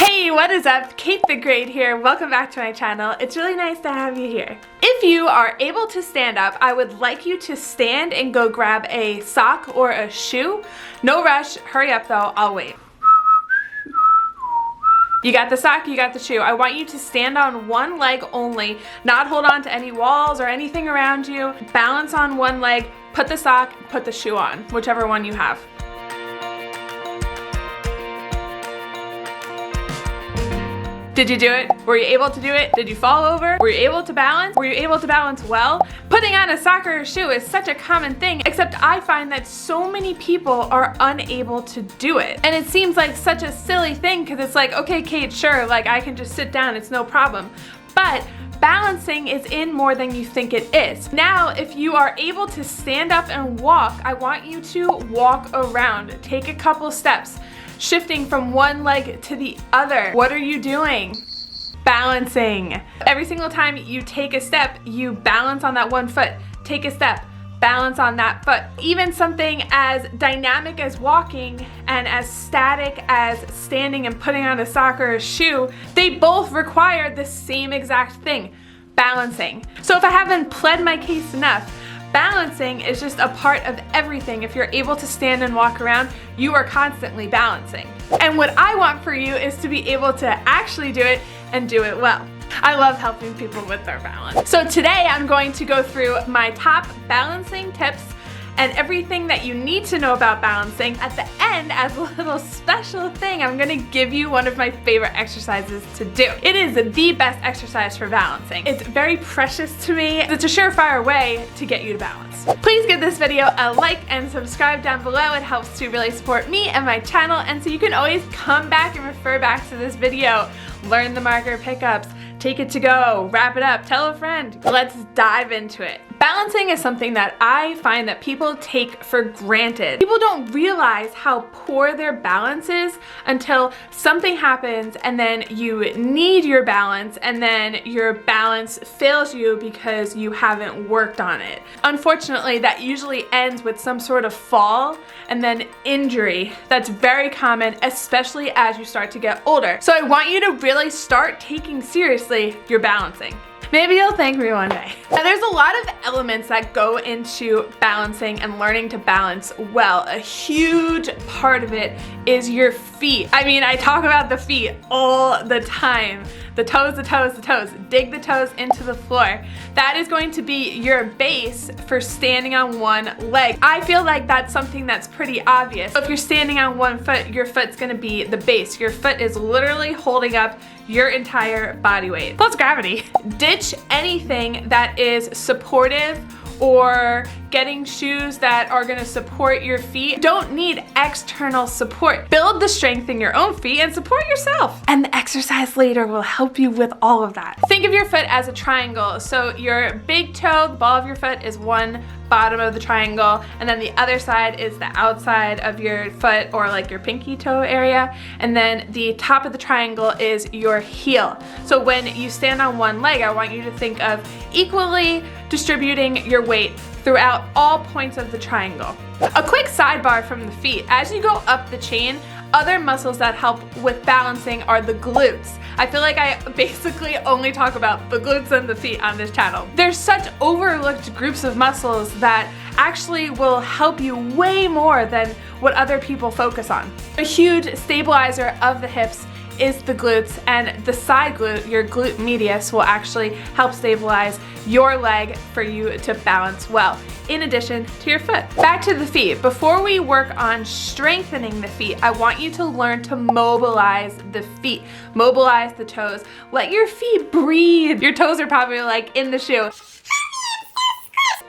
Hey, what is up? Kate the Great here. Welcome back to my channel. It's really nice to have you here. If you are able to stand up, I would like you to stand and go grab a sock or a shoe. No rush. Hurry up though. I'll wait. You got the sock, you got the shoe. I want you to stand on one leg only, not hold on to any walls or anything around you. Balance on one leg, put the sock, put the shoe on, whichever one you have. Did you do it? Were you able to do it? Did you fall over? Were you able to balance? Were you able to balance well? Putting on a sock or a shoe is such a common thing, except I find that so many people are unable to do it. And it seems like such a silly thing because it's like, okay, Kate, sure, like I can just sit down, it's no problem. But balancing is in more than you think it is. Now, if you are able to stand up and walk, I want you to walk around. Take a couple steps. Shifting from one leg to the other. What are you doing? Balancing. Every single time you take a step, you balance on that one foot. Take a step, balance on that foot. Even something as dynamic as walking and as static as standing and putting on a sock or a shoe, they both require the same exact thing, balancing. So if I haven't pled my case enough, balancing is just a part of everything. If you're able to stand and walk around, you are constantly balancing. And what I want for you is to be able to actually do it and do it well. I love helping people with their balance. So today I'm going to go through my top balancing tips and everything that you need to know about balancing. At the end, as a little special thing, I'm gonna give you one of my favorite exercises to do. It is the best exercise for balancing. It's very precious to me. It's a surefire way to get you to balance. Please give this video a like and subscribe down below. It helps to really support me and my channel, and so you can always come back and refer back to this video. Learn the marker pickups, take it to go, wrap it up, tell a friend. Let's dive into it. Balancing is something that I find that people take for granted. People don't realize how poor their balance is until something happens and then you need your balance and then your balance fails you because you haven't worked on it. Unfortunately, that usually ends with some sort of fall and then injury. That's very common, especially as you start to get older. So I want you to really start taking seriously your balancing. Maybe you'll thank me one day. Now there's a lot of elements that go into balancing and learning to balance well. A huge part of it is your feet. I mean, I talk about the feet all the time. The toes, the toes, the toes. Dig the toes into the floor. That is going to be your base for standing on one leg. I feel like that's something that's pretty obvious. So if you're standing on one foot, your foot's gonna be the base. Your foot is literally holding up your entire body weight, plus gravity. Ditch anything that is supportive or getting shoes that are gonna support your feet. Don't need external support. Build the strength in your own feet and support yourself. And the exercise later will help you with all of that. Think of your foot as a triangle. So your big toe, the ball of your foot, is one bottom of the triangle, and then the other side is the outside of your foot, or like your pinky toe area, and then the top of the triangle is your heel. So when you stand on one leg, I want you to think of equally distributing your weight throughout all points of the triangle. A quick sidebar from the feet. As you go up the chain, other muscles that help with balancing are the glutes. I feel like I basically only talk about the glutes and the feet on this channel. There's such overlooked groups of muscles that actually will help you way more than what other people focus on. A huge stabilizer of the hips is the glutes, and the side glute, your glute medius, will actually help stabilize your leg for you to balance well, in addition to your foot. Back to the feet. Before we work on strengthening the feet, I want you to learn to mobilize the feet. Mobilize the toes. Let your feet breathe. Your toes are probably like in the shoe.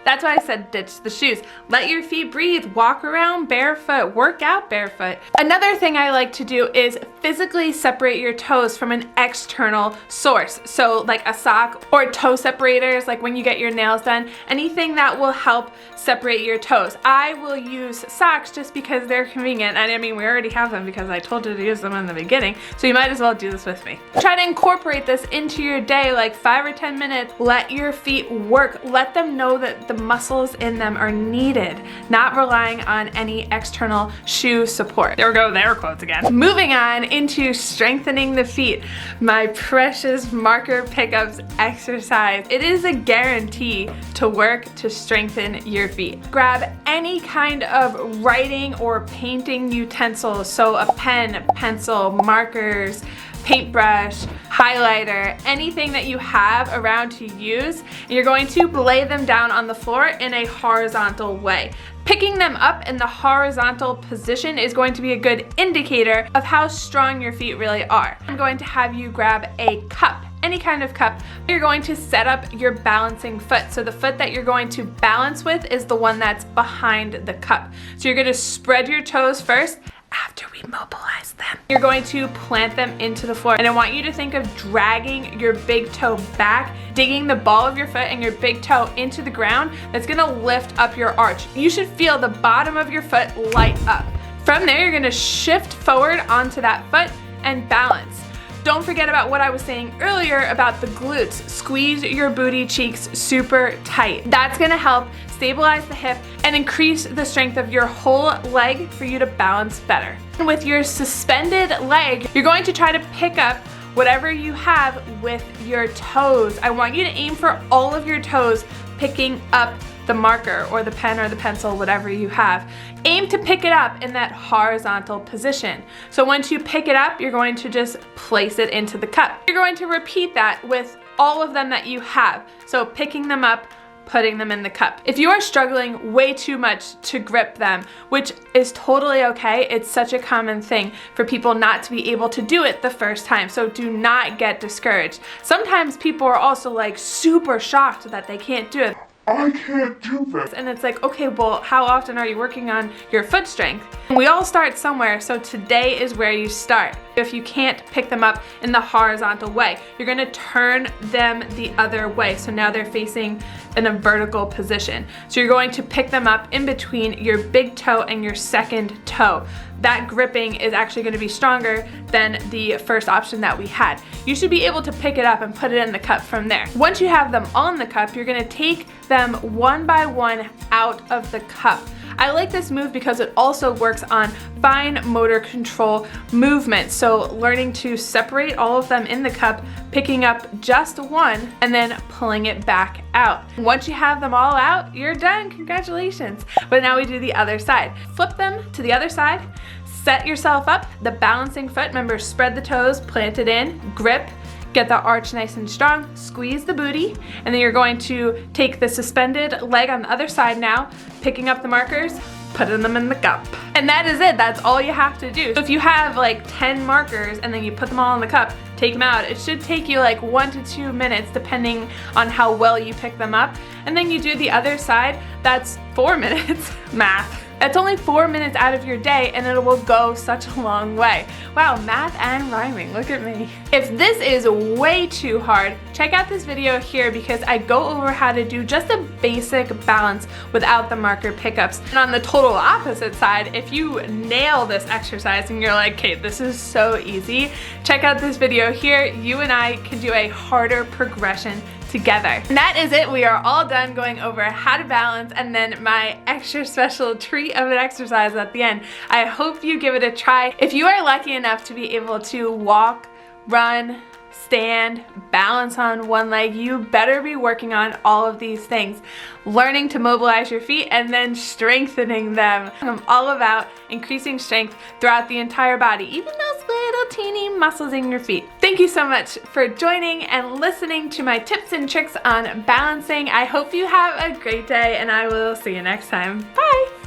That's why I said ditch the shoes. Let your feet breathe, walk around barefoot, work out barefoot. Another thing I like to do is physically separate your toes from an external source. So like a sock or toe separators, like when you get your nails done, anything that will help separate your toes. I will use socks just because they're convenient. And I mean, we already have them because I told you to use them in the beginning, so you might as well do this with me. Try to incorporate this into your day, like 5 or 10 minutes. Let your feet work. Let them know that the the muscles in them are needed, not relying on any external shoe support. There we go, there quotes again. Moving on into strengthening the feet, my precious marker pickups exercise. It is a guarantee to work to strengthen your feet. Grab any kind of writing or painting utensils, so a pen, pencil, markers, paintbrush, highlighter, anything that you have around to use, and you're going to lay them down on the floor in a horizontal way. Picking them up in the horizontal position is going to be a good indicator of how strong your feet really are. I'm going to have you grab a cup, any kind of cup. You're going to set up your balancing foot. So the foot that you're going to balance with is the one that's behind the cup. So you're going to spread your toes first. After we mobilize them, you're going to plant them into the floor. And I want you to think of dragging your big toe back, digging the ball of your foot and your big toe into the ground. That's gonna lift up your arch. You should feel the bottom of your foot light up. From there, you're gonna shift forward onto that foot and balance. Don't forget about what I was saying earlier about the glutes. Squeeze your booty cheeks super tight. That's gonna help stabilize the hip and increase the strength of your whole leg for you to balance better. And with your suspended leg, you're going to try to pick up whatever you have with your toes. I want you to aim for all of your toes picking up the marker or the pen or the pencil, whatever you have. Aim to pick it up in that horizontal position. So once you pick it up, you're going to just place it into the cup. You're going to repeat that with all of them that you have. So picking them up, putting them in the cup. If you are struggling way too much to grip them, which is totally okay, it's such a common thing for people not to be able to do it the first time, so do not get discouraged. Sometimes people are also like super shocked that they can't do it. I can't do this. And it's like, okay, well, how often are you working on your foot strength? We all start somewhere, so today is where you start. If you can't pick them up in the horizontal way, you're gonna turn them the other way. So now they're facing in a vertical position. So you're going to pick them up in between your big toe and your second toe. That gripping is actually gonna be stronger than the first option that we had. You should be able to pick it up and put it in the cup from there. Once you have them on the cup, you're gonna take them one by one out of the cup. I like this move because it also works on fine motor control movement. So learning to separate all of them in the cup, picking up just one, and then pulling it back out. Once you have them all out, you're done, congratulations. But now we do the other side. Flip them to the other side, set yourself up, the balancing foot, remember spread the toes, plant it in, grip, get the arch nice and strong, squeeze the booty, and then you're going to take the suspended leg on the other side now, picking up the markers, putting them in the cup. And that is it, that's all you have to do. So if you have like 10 markers and then you put them all in the cup, take them out. It should take you like 1 to 2 minutes depending on how well you pick them up. And then you do the other side, that's 4 minutes, math. That's only 4 minutes out of your day and it will go such a long way. Wow, math and rhyming, look at me. If this is way too hard, check out this video here because I go over how to do just a basic balance without the marker pickups. And on the total opposite side, if you nail this exercise and you're like, Kate, this is so easy, check out this video here. You and I can do a harder progression together. And that is it. We are all done going over how to balance and then my extra special treat of an exercise at the end. I hope you give it a try. If you are lucky enough to be able to walk, run, stand, balance on one leg, you better be working on all of these things. Learning to mobilize your feet and then strengthening them. I'm all about increasing strength throughout the entire body, even those little teeny muscles in your feet. Thank you so much for joining and listening to my tips and tricks on balancing. I hope you have a great day and I will see you next time. Bye!